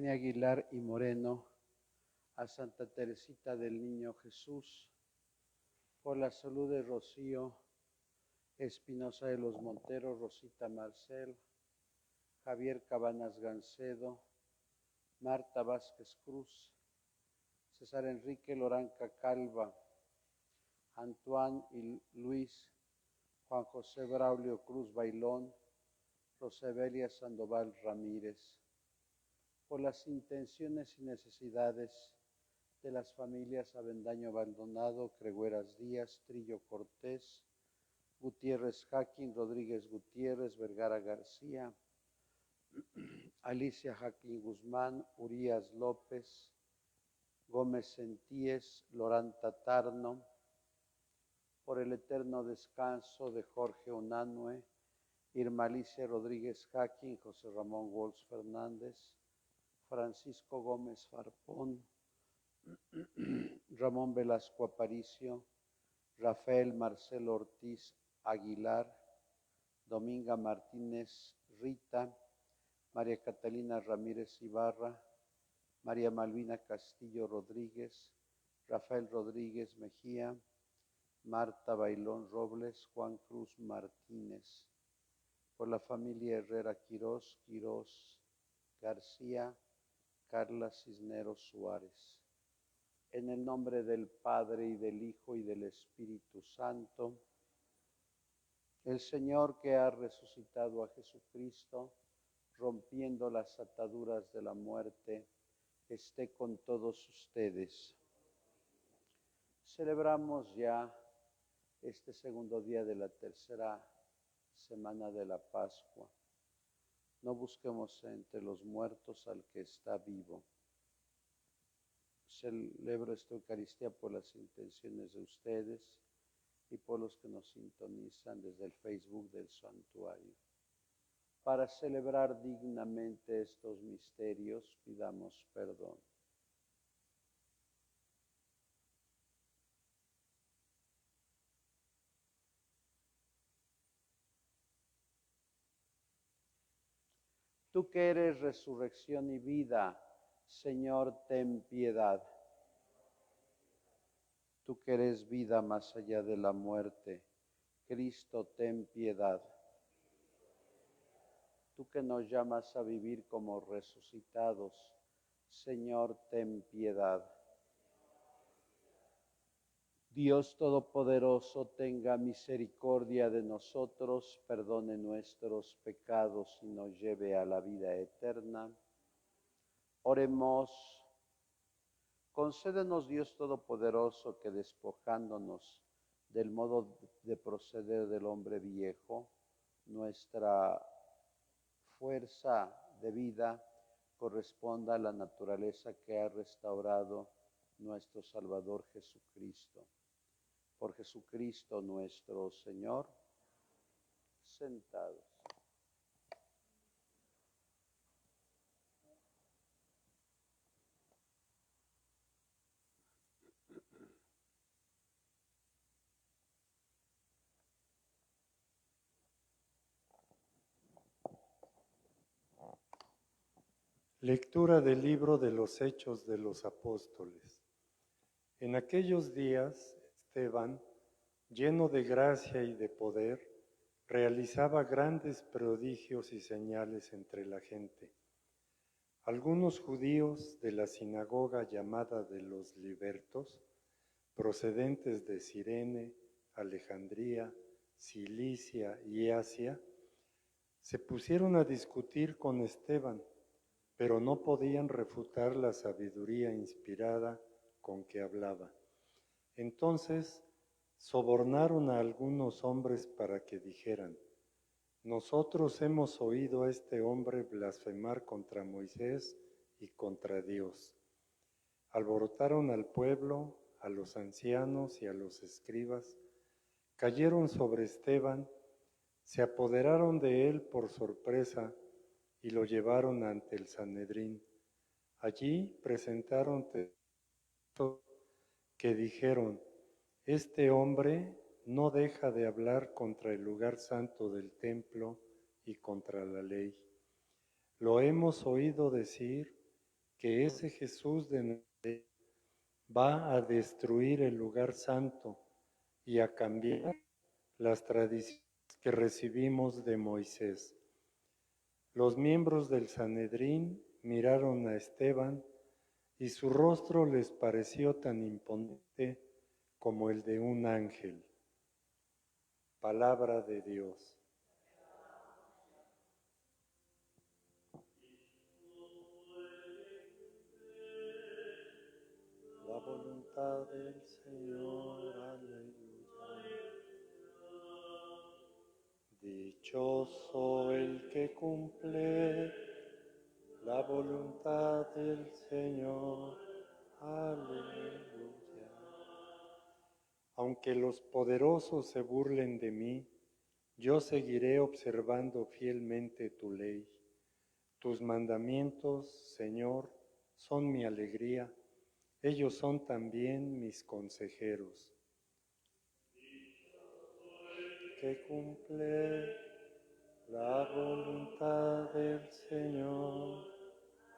Eugenia Aguilar y Moreno, a Santa Teresita del Niño Jesús, por la salud de Rocío Espinosa de los Monteros, Rosita Marcel, Javier Cabanas Gancedo, Marta Vázquez Cruz, César Enrique Loranca Calva, Antoine y Luis, Juan José Braulio Cruz Bailón, Rosebelia Sandoval Ramírez, por las intenciones y necesidades de las familias Avendaño Abandonado, Cregueras Díaz, Trillo Cortés, Gutiérrez Jaquín, Rodríguez Gutiérrez, Vergara García, Alicia Jaquín Guzmán, Urias López, Gómez Sentíes, Loranta Tarno, por el eterno descanso de Jorge Unanue, Irma Alicia Rodríguez Jaquín, José Ramón Wolz Fernández, Francisco Gómez Farpón, Ramón Velasco Aparicio, Rafael Marcelo Ortiz Aguilar, Dominga Martínez Rita, María Catalina Ramírez Ibarra, María Malvina Castillo Rodríguez, Rafael Rodríguez Mejía, Marta Bailón Robles, Juan Cruz Martínez, por la familia Herrera Quirós, Quirós García, Carla Cisneros Suárez. En el nombre del Padre, y del Hijo, y del Espíritu Santo, el Señor que ha resucitado a Jesucristo, rompiendo las ataduras de la muerte, esté con todos ustedes. Celebramos ya este segundo día de la tercera semana de la Pascua. No busquemos entre los muertos al que está vivo. Celebro esta Eucaristía por las intenciones de ustedes y por los que nos sintonizan desde el Facebook del Santuario. Para celebrar dignamente estos misterios, pidamos perdón. Tú que eres resurrección y vida, Señor, ten piedad. Tú que eres vida más allá de la muerte, Cristo, ten piedad. Tú que nos llamas a vivir como resucitados, Señor, ten piedad. Dios Todopoderoso, tenga misericordia de nosotros, perdone nuestros pecados y nos lleve a la vida eterna. Oremos. Concédenos, Dios Todopoderoso, que despojándonos del modo de proceder del hombre viejo, nuestra fuerza de vida corresponda a la naturaleza que ha restaurado nuestro Salvador Jesucristo. Por Jesucristo nuestro Señor. Sentados. Lectura del libro de los Hechos de los Apóstoles. En aquellos días, Esteban, lleno de gracia y de poder, realizaba grandes prodigios y señales entre la gente. Algunos judíos de la sinagoga llamada de los Libertos, procedentes de Cirene, Alejandría, Cilicia y Asia, se pusieron a discutir con Esteban, pero no podían refutar la sabiduría inspirada con que hablaba. Entonces sobornaron a algunos hombres para que dijeran: nosotros hemos oído a este hombre blasfemar contra Moisés y contra Dios. Alborotaron al pueblo, a los ancianos y a los escribas, cayeron sobre Esteban, se apoderaron de él por sorpresa y lo llevaron ante el Sanedrín. Allí presentaron testigos que dijeron: este hombre no deja de hablar contra el lugar santo del templo y contra la ley. Lo hemos oído decir que ese Jesús de Nazaret va a destruir el lugar santo y a cambiar las tradiciones que recibimos de Moisés. Los miembros del Sanedrín miraron a Esteban y su rostro les pareció tan imponente como el de un ángel. Palabra de Dios. La voluntad del Señor, aleluya. Dichoso el que cumple la voluntad del Señor, aleluya. Aunque los poderosos se burlen de mí, yo seguiré observando fielmente tu ley. Tus mandamientos, Señor, son mi alegría. Ellos son también mis consejeros. Que cumple la voluntad del Señor.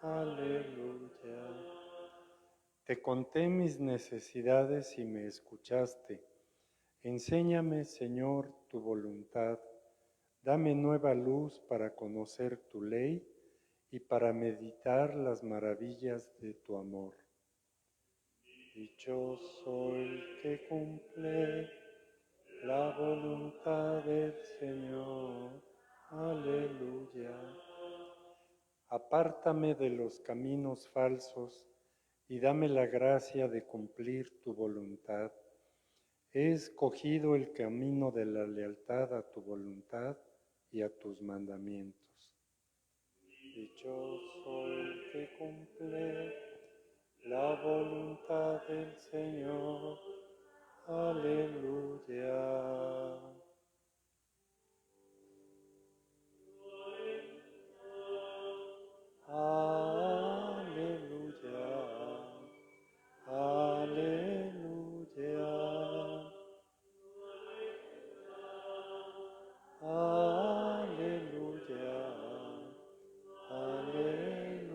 Aleluya. Te conté mis necesidades y me escuchaste. Enséñame, Señor, tu voluntad. Dame nueva luz para conocer tu ley y para meditar las maravillas de tu amor. Dichoso el que cumple la voluntad del Señor. Aleluya. Apártame de los caminos falsos y dame la gracia de cumplir tu voluntad. He escogido el camino de la lealtad a tu voluntad y a tus mandamientos. Dichoso el que cumple la voluntad del Señor. Aleluya. Aleluya. Aleluya. Aleluya. Aleluya.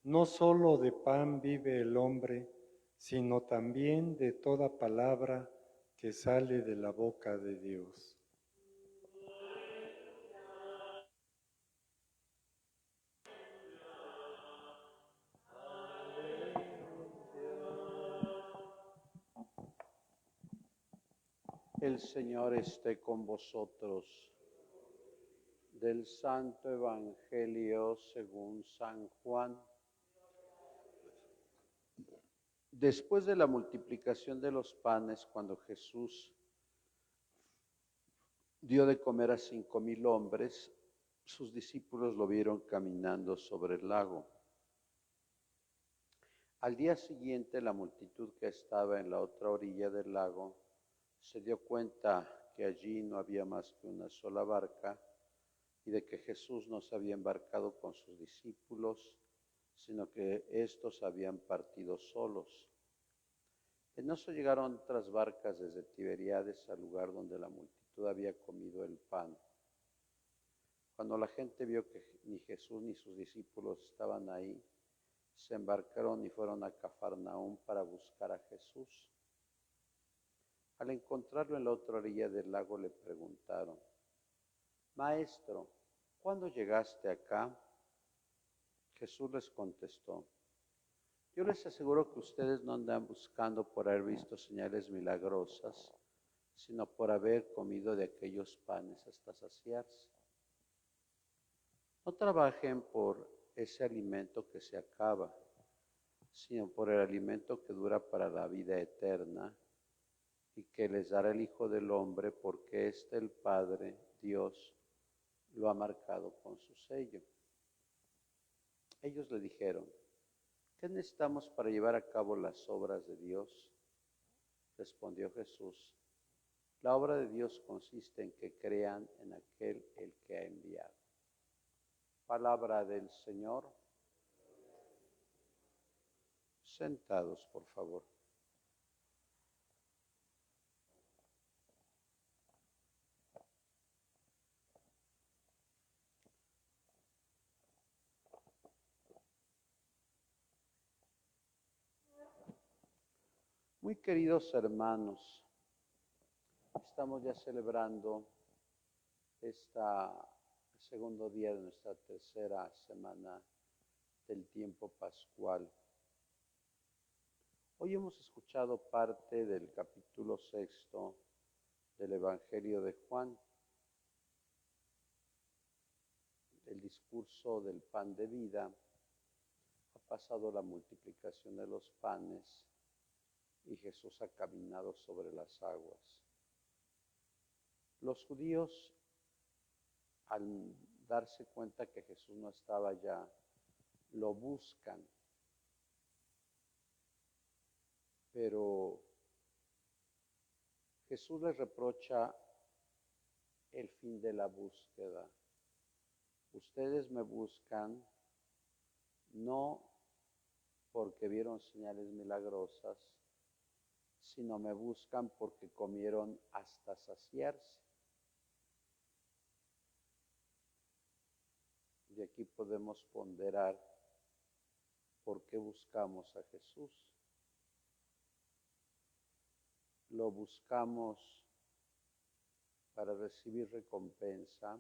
No solo de pan vive el hombre, sino también de toda palabra que sale de la boca de Dios. El Señor esté con vosotros. Del Santo Evangelio según San Juan. Después de la multiplicación de los panes, cuando Jesús dio de comer a 5,000 hombres, sus discípulos lo vieron caminando sobre el lago. Al día siguiente, la multitud que estaba en la otra orilla del lago se dio cuenta que allí no había más que una sola barca y de que Jesús no se había embarcado con sus discípulos, sino que éstos habían partido solos. En eso llegaron otras barcas desde Tiberíades al lugar donde la multitud había comido el pan. Cuando la gente vio que ni Jesús ni sus discípulos estaban ahí, se embarcaron y fueron a Cafarnaúm para buscar a Jesús. Al encontrarlo en la otra orilla del lago le preguntaron: Maestro, ¿cuándo llegaste acá? Jesús les contestó: Yo les aseguro que ustedes no andan buscando por haber visto señales milagrosas, sino por haber comido de aquellos panes hasta saciarse. No trabajen por ese alimento que se acaba, sino por el alimento que dura para la vida eterna y que les dará el Hijo del Hombre, porque el Padre, Dios, lo ha marcado con su sello. Ellos le dijeron: ¿qué necesitamos para llevar a cabo las obras de Dios? Respondió Jesús: la obra de Dios consiste en que crean en aquel el que ha enviado. Palabra del Señor. Sentados, por favor. Muy queridos hermanos, estamos ya celebrando este segundo día de nuestra tercera semana del tiempo pascual. Hoy hemos escuchado parte del capítulo 6 del Evangelio de Juan, el discurso del pan de vida. Ha pasado la multiplicación de los panes y Jesús ha caminado sobre las aguas. Los judíos, al darse cuenta que Jesús no estaba allá, lo buscan, pero Jesús les reprocha el fin de la búsqueda. Ustedes me buscan no porque vieron señales milagrosas, sino me buscan porque comieron hasta saciarse. Y aquí podemos ponderar por qué buscamos a Jesús. Lo buscamos para recibir recompensa,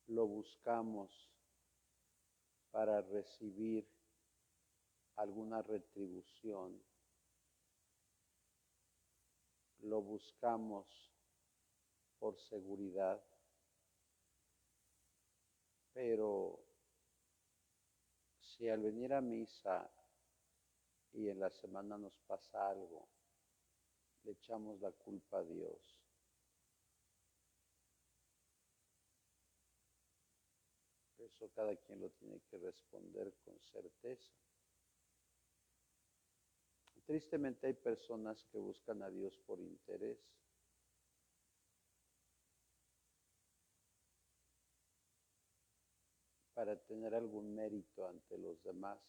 lo buscamos para recibir alguna retribución, lo buscamos por seguridad, pero si al venir a misa y en la semana nos pasa algo, le echamos la culpa a Dios. Eso cada quien lo tiene que responder con certeza. Tristemente hay personas que buscan a Dios por interés. Para tener algún mérito ante los demás,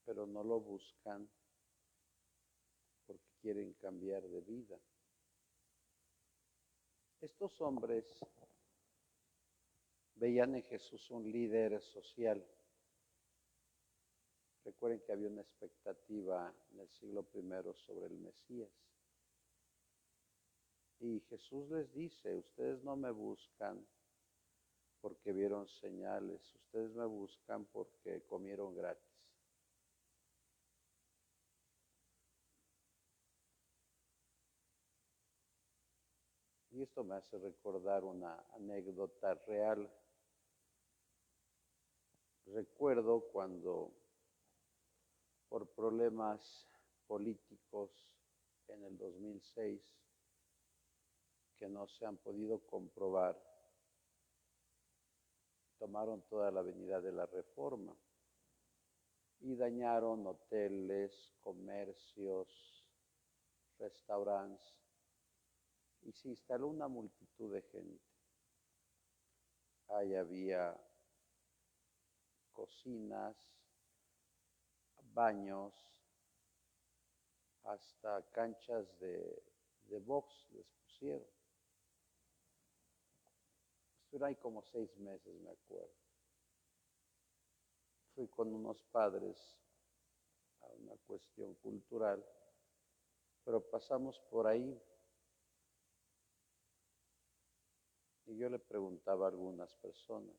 pero no lo buscan porque quieren cambiar de vida. Estos hombres veían en Jesús un líder social. Recuerden que había una expectativa en el siglo I sobre el Mesías. Y Jesús les dice, ustedes no me buscan porque vieron señales, ustedes me buscan porque comieron gratis. Y esto me hace recordar una anécdota real. Recuerdo cuando, por problemas políticos en el 2006, que no se han podido comprobar, tomaron toda la avenida de la Reforma y dañaron hoteles, comercios, restaurantes, y se instaló una multitud de gente. Ahí había cocinas, baños, hasta canchas de box les pusieron. Estuve ahí como 6 meses, me acuerdo. Fui con unos padres a una cuestión cultural, pero pasamos por ahí y yo le preguntaba a algunas personas,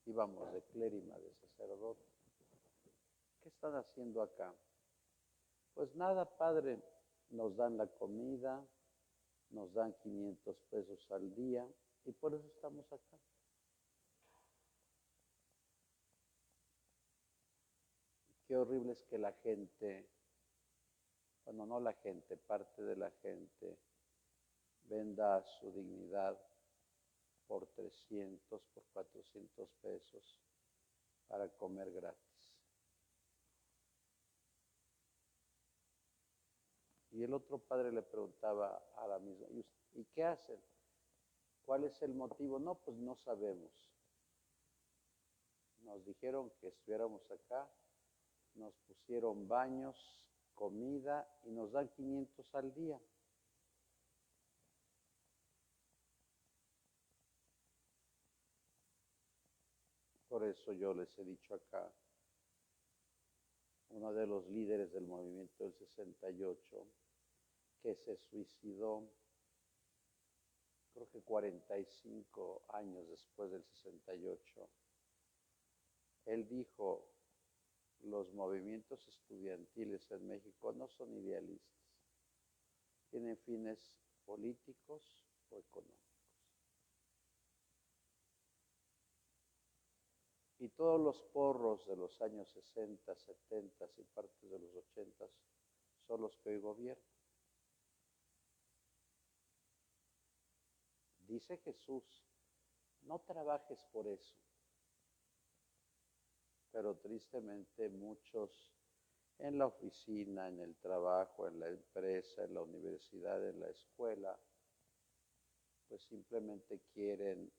íbamos de clérima, de sacerdote, ¿qué están haciendo acá? Pues nada, padre, nos dan la comida, nos dan 500 pesos al día y por eso estamos acá. Qué horrible es que la gente, bueno, no la gente, parte de la gente venda su dignidad por 300, por 400 pesos para comer gratis. Y el otro padre le preguntaba a la misma, ¿y qué hacen? ¿Cuál es el motivo? No, pues no sabemos. Nos dijeron que estuviéramos acá, nos pusieron baños, comida y nos dan 500 al día. Por eso yo les he dicho acá, uno de los líderes del movimiento del 68, que se suicidó, creo que 45 años después del 68, él dijo, los movimientos estudiantiles en México no son idealistas, tienen fines políticos o económicos. Y todos los porros de los años 60, 70 y partes de los 80 son los que hoy gobiernan. Dice Jesús, no trabajes por eso. Pero tristemente muchos en la oficina, en el trabajo, en la empresa, en la universidad, en la escuela, pues simplemente quieren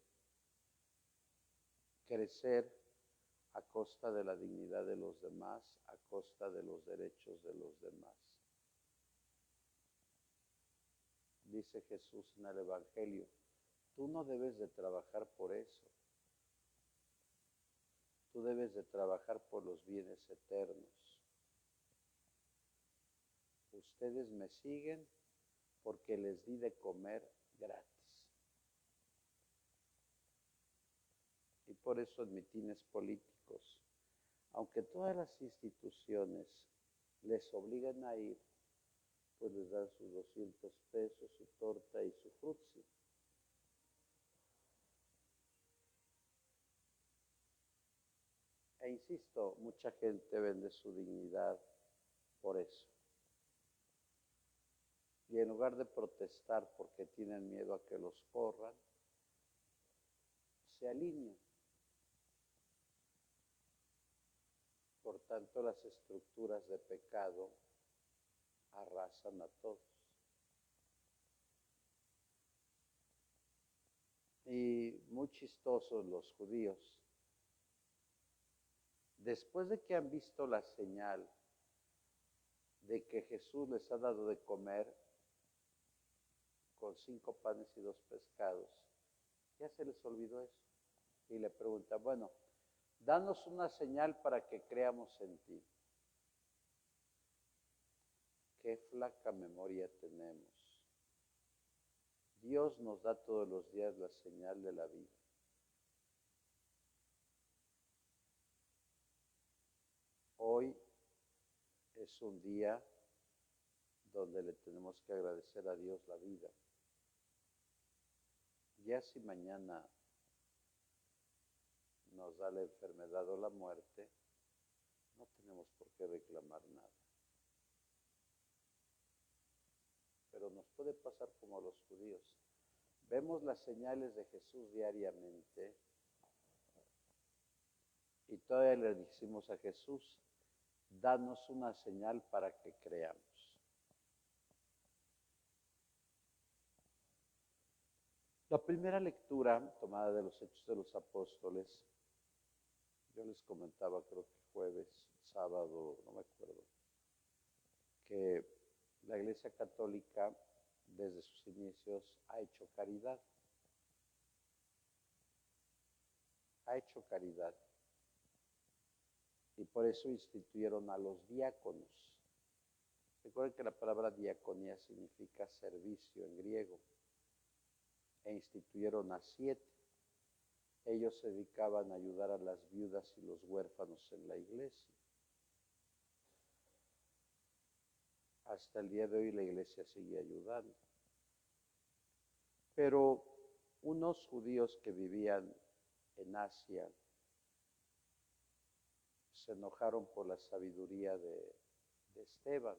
crecer a costa de la dignidad de los demás, a costa de los derechos de los demás. Dice Jesús en el Evangelio, tú no debes de trabajar por eso. Tú debes de trabajar por los bienes eternos. Ustedes me siguen porque les di de comer gratis. Y por eso en mitines políticos, aunque todas las instituciones les obligan a ir, pues les dan sus 200 pesos, su torta y su frutzi. E insisto, mucha gente vende su dignidad por eso. Y en lugar de protestar porque tienen miedo a que los corran, se alinean. Por tanto, las estructuras de pecado arrasan a todos. Y muy chistosos los judíos. Después de que han visto la señal de que Jesús les ha dado de comer con 5 panes y 2 pescados, ya se les olvidó eso. Y le preguntan, bueno, danos una señal para que creamos en ti. Qué flaca memoria tenemos. Dios nos da todos los días la señal de la vida. Hoy es un día donde le tenemos que agradecer a Dios la vida. Ya si mañana nos da la enfermedad o la muerte, no tenemos por qué reclamar nada. Pero nos puede pasar como a los judíos. Vemos las señales de Jesús diariamente y todavía le decimos a Jesús, danos una señal para que creamos. La primera lectura tomada de los Hechos de los Apóstoles, yo les comentaba, creo que jueves, sábado, no me acuerdo, que la Iglesia Católica desde sus inicios ha hecho caridad. Ha hecho caridad. Y por eso instituyeron a los diáconos. Recuerden que la palabra diaconía significa servicio en griego. E instituyeron a 7. Ellos se dedicaban a ayudar a las viudas y los huérfanos en la iglesia. Hasta el día de hoy la iglesia sigue ayudando. Pero unos judíos que vivían en Asia se enojaron por la sabiduría de Esteban,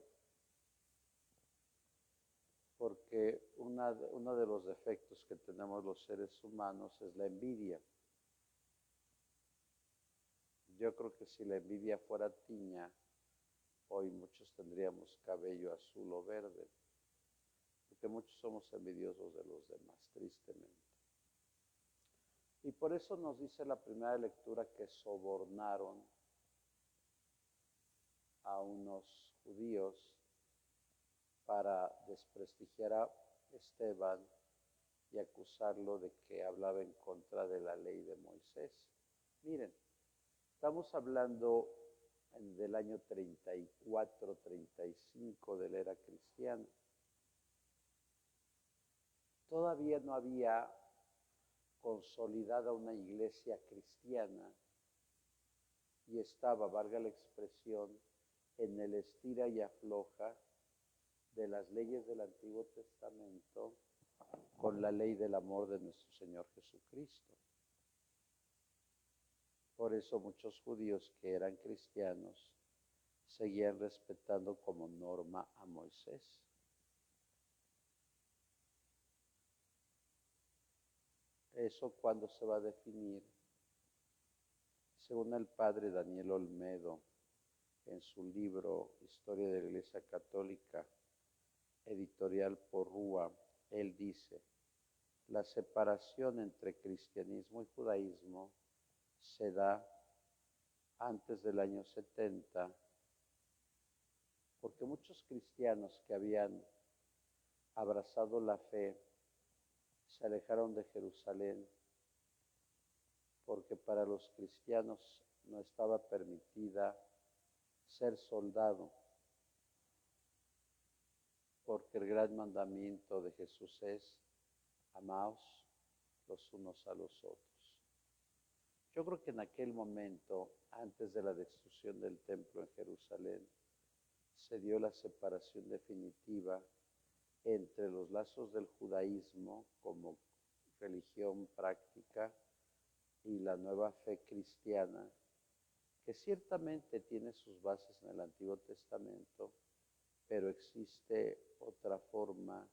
porque uno de los defectos que tenemos los seres humanos es la envidia. Yo creo que si la envidia fuera tiña, hoy muchos tendríamos cabello azul o verde, porque muchos somos envidiosos de los demás, tristemente. Y por eso nos dice la primera lectura que sobornaron a unos judíos para desprestigiar a Esteban y acusarlo de que hablaba en contra de la ley de Moisés. Miren, estamos hablando del año 34-35 de la era cristiana. Todavía no había consolidada una iglesia cristiana y estaba, valga la expresión, en el estira y afloja de las leyes del Antiguo Testamento con la ley del amor de nuestro Señor Jesucristo. Por eso muchos judíos que eran cristianos seguían respetando como norma a Moisés. Eso cuando se va a definir, según el padre Daniel Olmedo, en su libro Historia de la Iglesia Católica, editorial Porrúa, él dice, la separación entre cristianismo y judaísmo se da antes del año 70, porque muchos cristianos que habían abrazado la fe se alejaron de Jerusalén, porque para los cristianos no estaba permitida ser soldado, porque el gran mandamiento de Jesús es, amaos los unos a los otros. Yo creo que en aquel momento, antes de la destrucción del templo en Jerusalén, se dio la separación definitiva entre los lazos del judaísmo como religión práctica y la nueva fe cristiana, que ciertamente tiene sus bases en el Antiguo Testamento, pero existe otra forma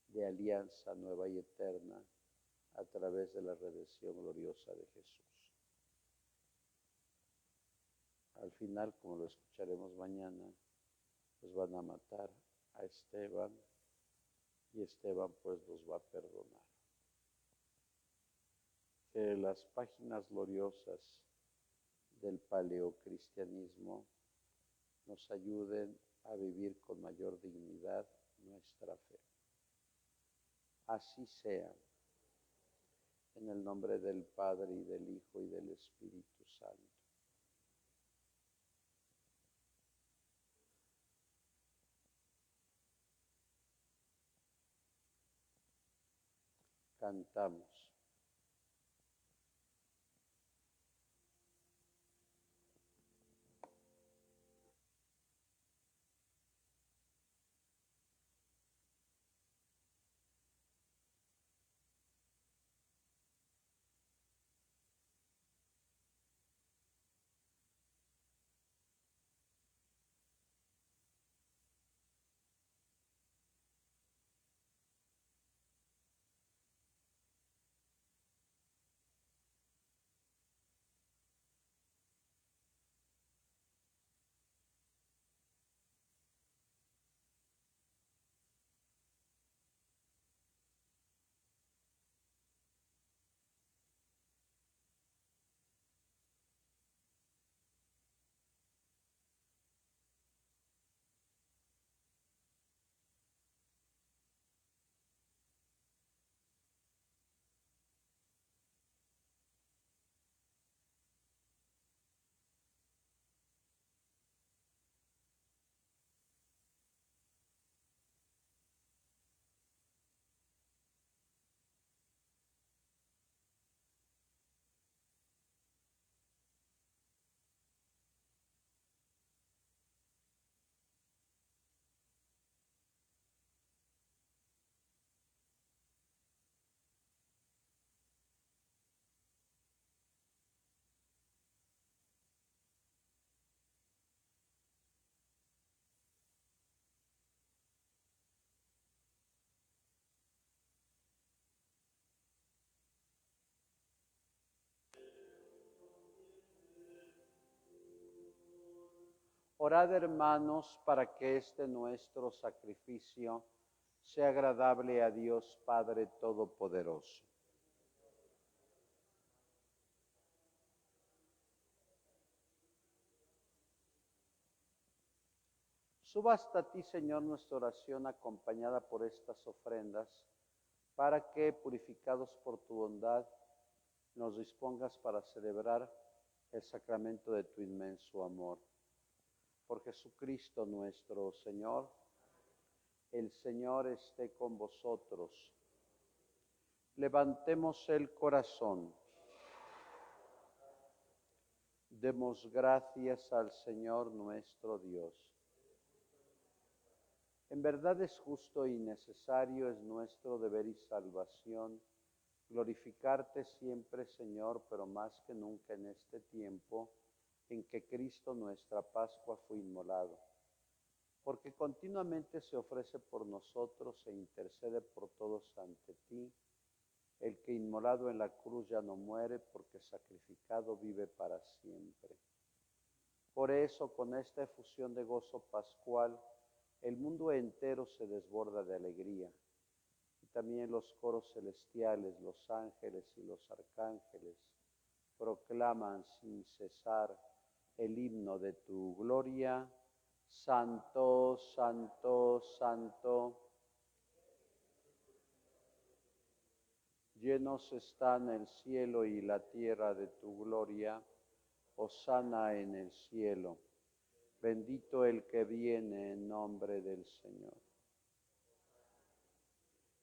de alianza nueva y eterna a través de la redención gloriosa de Jesús. Al final, como lo escucharemos mañana, pues van a matar a Esteban y Esteban pues los va a perdonar. Que las páginas gloriosas del paleocristianismo nos ayuden a vivir con mayor dignidad nuestra fe. Así sea, en el nombre del Padre y del Hijo y del Espíritu Santo. Cantamos. Orad, hermanos, para que este nuestro sacrificio sea agradable a Dios Padre Todopoderoso. Suba hasta ti, Señor, nuestra oración acompañada por estas ofrendas, para que, purificados por tu bondad, nos dispongas para celebrar el sacramento de tu inmenso amor. Por Jesucristo nuestro Señor. El Señor esté con vosotros. Levantemos el corazón. Demos gracias al Señor nuestro Dios. En verdad es justo y necesario, es nuestro deber y salvación, glorificarte siempre, Señor, pero más que nunca en este tiempo en que Cristo nuestra Pascua fue inmolado, porque continuamente se ofrece por nosotros e intercede por todos ante ti, el que inmolado en la cruz ya no muere, porque sacrificado vive para siempre. Por eso, con esta efusión de gozo pascual, el mundo entero se desborda de alegría, y también los coros celestiales, los ángeles y los arcángeles proclaman sin cesar el himno de tu gloria. Santo, santo, santo. Llenos están el cielo y la tierra de tu gloria. Hosana en el cielo. Bendito el que viene en nombre del Señor.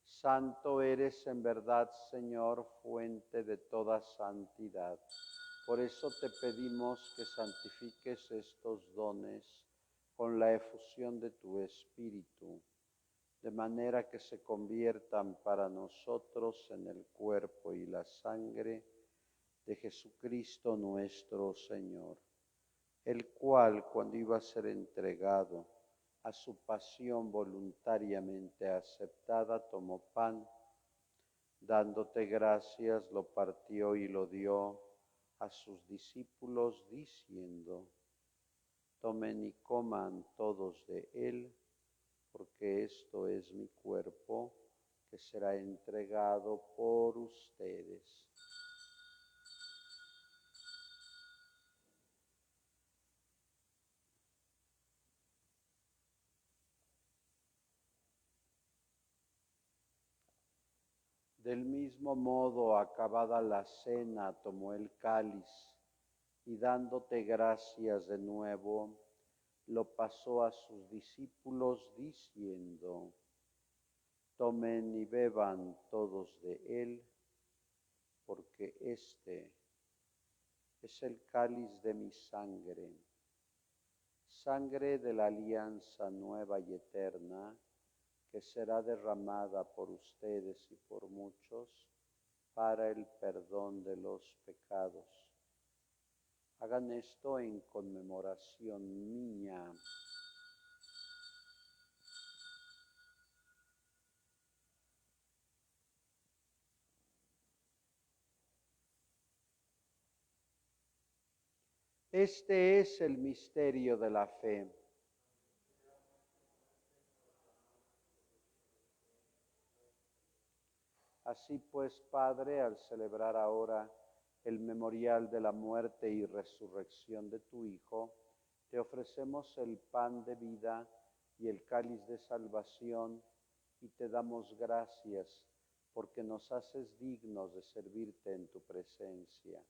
Santo eres en verdad, Señor, fuente de toda santidad. Por eso te pedimos que santifiques estos dones con la efusión de tu Espíritu, de manera que se conviertan para nosotros en el cuerpo y la sangre de Jesucristo nuestro Señor, el cual, cuando iba a ser entregado a su pasión voluntariamente aceptada, tomó pan, dándote gracias, lo partió y lo dio a sus discípulos, diciendo: tomen y coman todos de él, porque esto es mi cuerpo, que será entregado por ustedes. Del mismo modo, acabada la cena, tomó el cáliz y dándote gracias de nuevo, lo pasó a sus discípulos diciendo: tomen y beban todos de él, porque este es el cáliz de mi sangre, sangre de la alianza nueva y eterna, que será derramada por ustedes y por muchos para el perdón de los pecados. Hagan esto en conmemoración mía. Este es el misterio de la fe. Así pues, Padre, al celebrar ahora el memorial de la muerte y resurrección de tu Hijo, te ofrecemos el pan de vida y el cáliz de salvación, y te damos gracias porque nos haces dignos de servirte en tu presencia.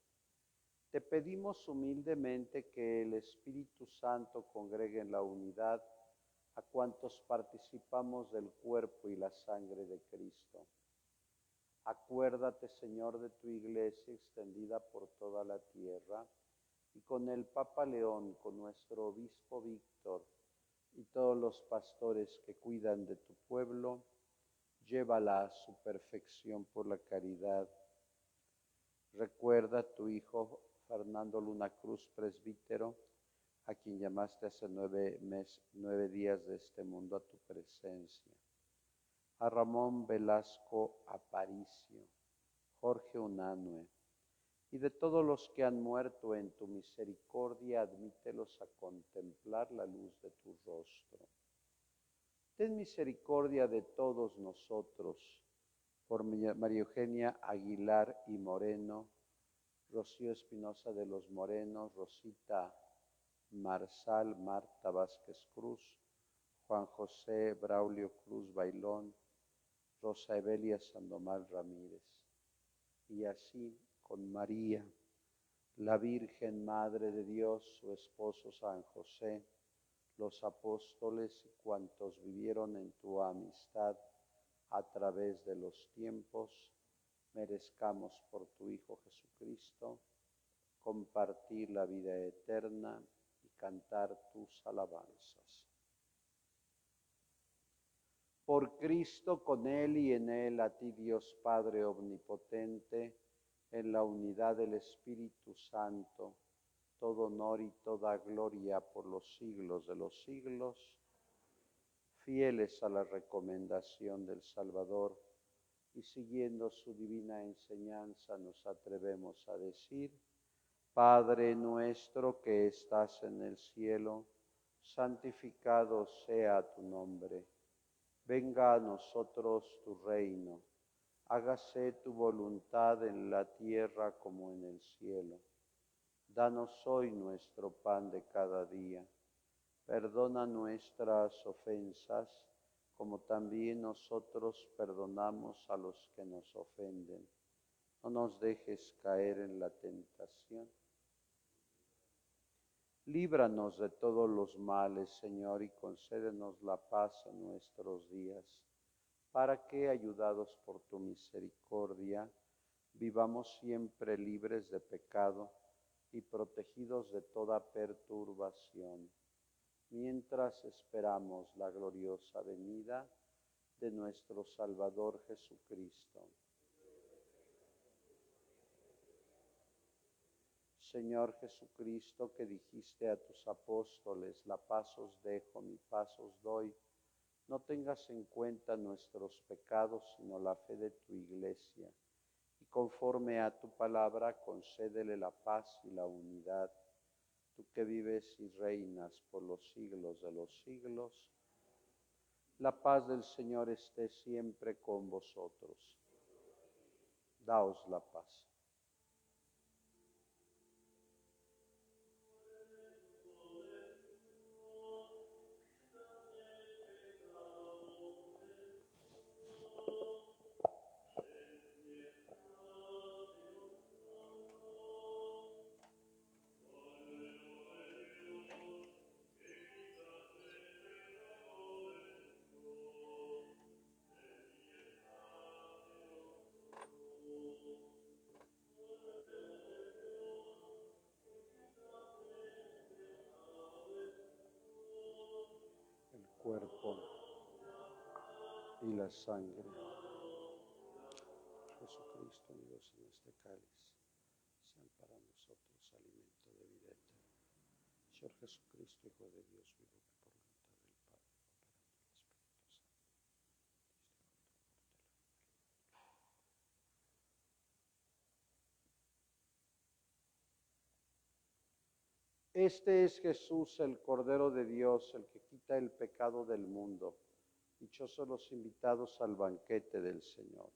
Te pedimos humildemente que el Espíritu Santo congregue en la unidad a cuantos participamos del cuerpo y la sangre de Cristo. Acuérdate, Señor, de tu Iglesia extendida por toda la tierra, y con el Papa León, con nuestro Obispo Víctor, y todos los pastores que cuidan de tu pueblo, llévala a su perfección por la caridad. Recuerda a tu Hijo Fernando Luna Cruz, presbítero, a quien llamaste hace 9 días de este mundo a tu presencia. A Ramón Velasco Aparicio, Jorge Unanue, y de todos los que han muerto en tu misericordia, admítelos a contemplar la luz de tu rostro. Ten misericordia de todos nosotros, por María Eugenia Aguilar y Moreno, Rocío Espinosa de los Morenos, Rosita Marsal, Marta Vázquez Cruz, Juan José Braulio Cruz Bailón, Rosa Evelia Sandoval Ramírez, y así con María, la Virgen Madre de Dios, su esposo San José, los apóstoles y cuantos vivieron en tu amistad a través de los tiempos, merezcamos por tu Hijo Jesucristo compartir la vida eterna y cantar tus alabanzas. Por Cristo, con Él y en Él, a ti Dios Padre Omnipotente, en la unidad del Espíritu Santo, todo honor y toda gloria por los siglos de los siglos. Fieles a la recomendación del Salvador y siguiendo su divina enseñanza, nos atrevemos a decir: Padre nuestro que estás en el cielo, santificado sea tu nombre. Venga a nosotros tu reino. Hágase tu voluntad en la tierra como en el cielo. Danos hoy nuestro pan de cada día. Perdona nuestras ofensas, como también nosotros perdonamos a los que nos ofenden. No nos dejes caer en la tentación. Líbranos de todos los males, Señor, y concédenos la paz en nuestros días, para que, ayudados por tu misericordia, vivamos siempre libres de pecado y protegidos de toda perturbación, mientras esperamos la gloriosa venida de nuestro Salvador Jesucristo. Señor Jesucristo, que dijiste a tus apóstoles: la paz os dejo, mi paz os doy, no tengas en cuenta nuestros pecados, sino la fe de tu Iglesia, y conforme a tu palabra, concédele la paz y la unidad. Tú que vives y reinas por los siglos de los siglos, la paz del Señor esté siempre con vosotros. Daos la paz. Cuerpo y la sangre. Jesucristo, Dios, en este cáliz, sean para nosotros alimento de vida eterna. Señor Jesucristo, Hijo de Dios vivo, que por voluntad del Padre, operando el Espíritu Santo. Este es Jesús, el Cordero de Dios, el que quita el pecado del mundo. Dichosos los invitados al banquete del Señor.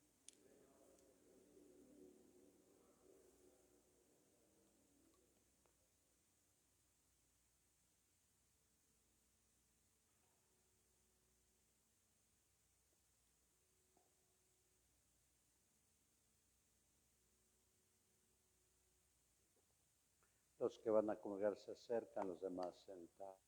Los que van a comer se acercan, los demás sentados.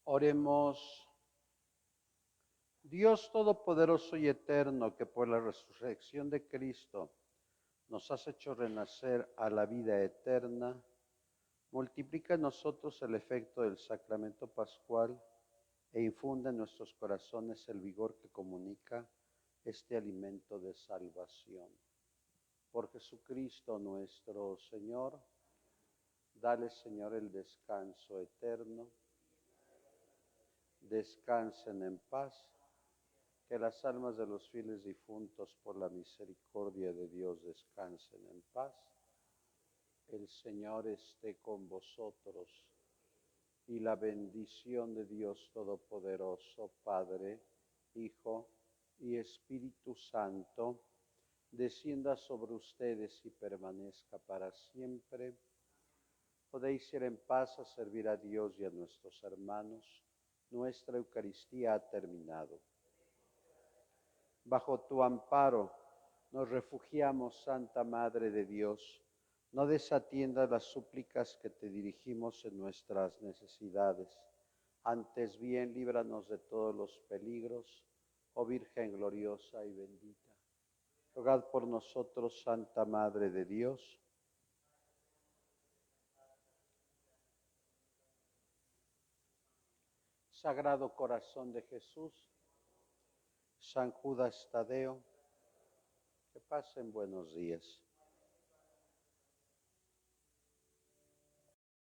Oremos. Dios Todopoderoso y Eterno, que por la resurrección de Cristo nos has hecho renacer a la vida eterna, multiplica en nosotros el efecto del sacramento pascual e infunde en nuestros corazones el vigor que comunica este alimento de salvación. Por Jesucristo nuestro Señor, dale, Señor, el descanso eterno. Descansen en paz. Que las almas de los fieles difuntos por la misericordia de Dios descansen en paz. El Señor esté con vosotros y la bendición de Dios Todopoderoso, Padre, Hijo y Espíritu Santo, descienda sobre ustedes y permanezca para siempre. Podéis ir en paz a servir a Dios y a nuestros hermanos. Nuestra Eucaristía ha terminado. Bajo tu amparo nos refugiamos, Santa Madre de Dios. No desatiendas las súplicas que te dirigimos en nuestras necesidades. Antes bien, líbranos de todos los peligros, oh Virgen gloriosa y bendita. Rogad por nosotros, Santa Madre de Dios. Sagrado Corazón de Jesús, San Judas Tadeo, que pasen buenos días.